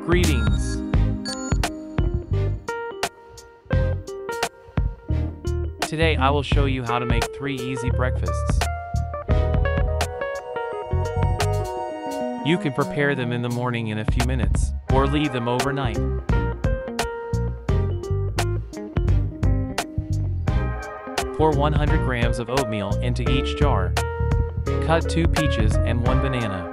Greetings! Today I will show you how to make 3 easy breakfasts. You can prepare them in the morning in a few minutes, or leave them overnight. Pour 100 grams of oatmeal into each jar. Cut 2 peaches and 1 banana.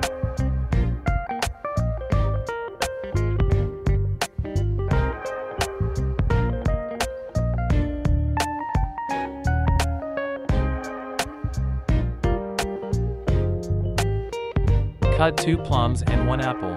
Cut 2 plums and 1 apple.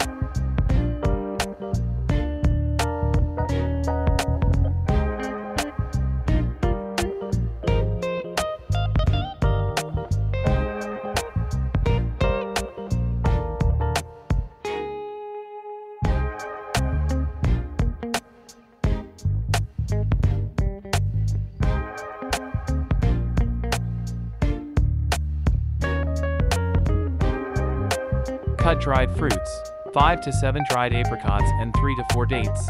Cut dried fruits, 5 to 7 dried apricots and 3 to 4 dates.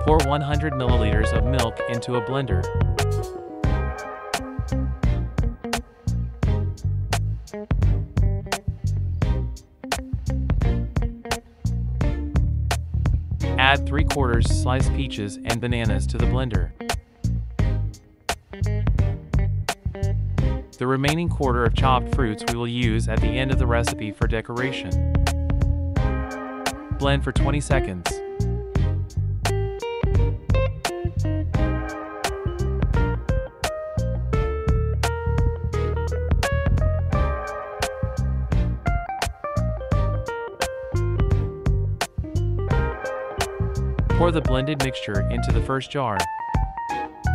Pour 100 milliliters of milk into a blender. Add 3/4 sliced peaches and bananas to the blender. The remaining quarter of chopped fruits we will use at the end of the recipe for decoration. Blend for 20 seconds. Pour the blended mixture into the first jar.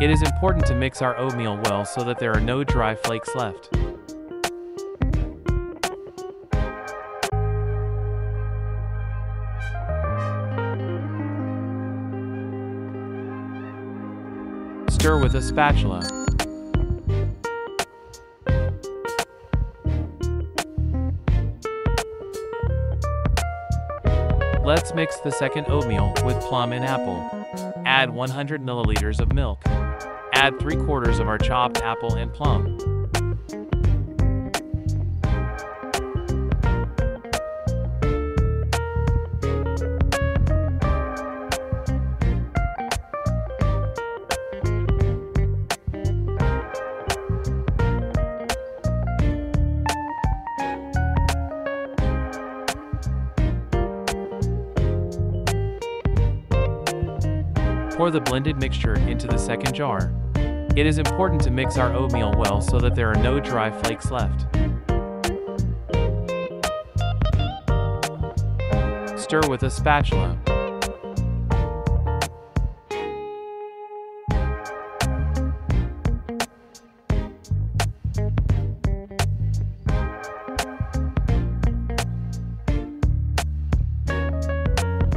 It is important to mix our oatmeal well so that there are no dry flakes left. Stir with a spatula. Let's mix the second oatmeal with plum and apple. Add 100 milliliters of milk. Add 3/4 of our chopped apple and plum. Pour the blended mixture into the second jar. It is important to mix our oatmeal well so that there are no dry flakes left. Stir with a spatula.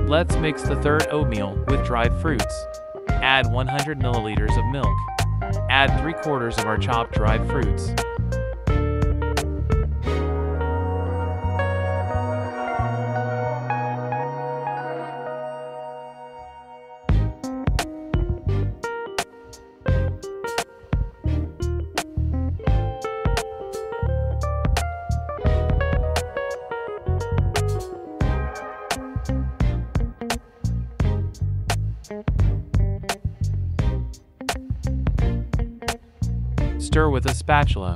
Let's mix the third oatmeal with dried fruits. Add 100 milliliters of milk. Add 3/4 of our chopped dried fruits. Stir with a spatula.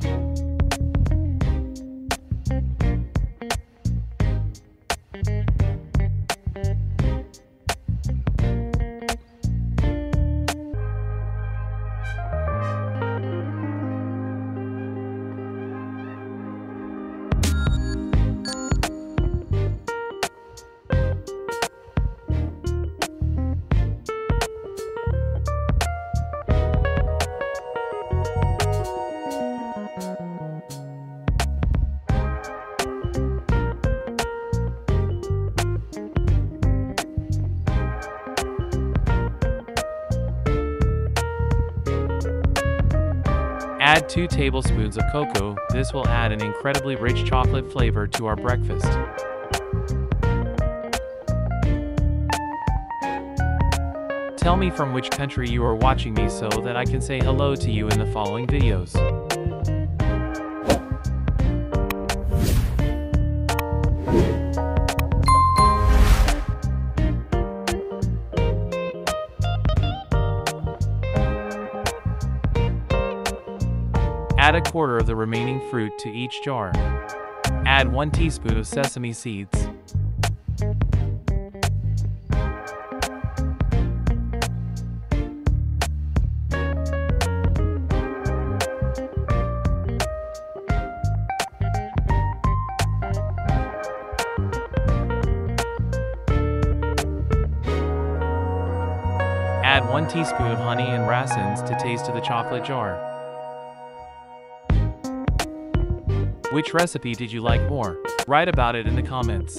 Add 2 tablespoons of cocoa. This will add an incredibly rich chocolate flavor to our breakfast. Tell me from which country you are watching me so that I can say hello to you in the following videos. Add a quarter of the remaining fruit to each jar. Add 1 teaspoon of sesame seeds. Add 1 teaspoon of honey and raisins to taste to the chocolate jar. Which recipe did you like more? Write about it in the comments.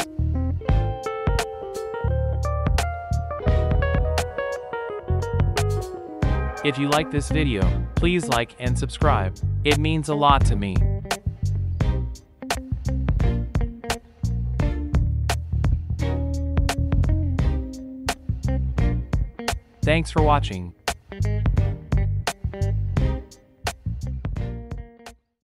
If you like this video, please like and subscribe. It means a lot to me. Thanks for watching.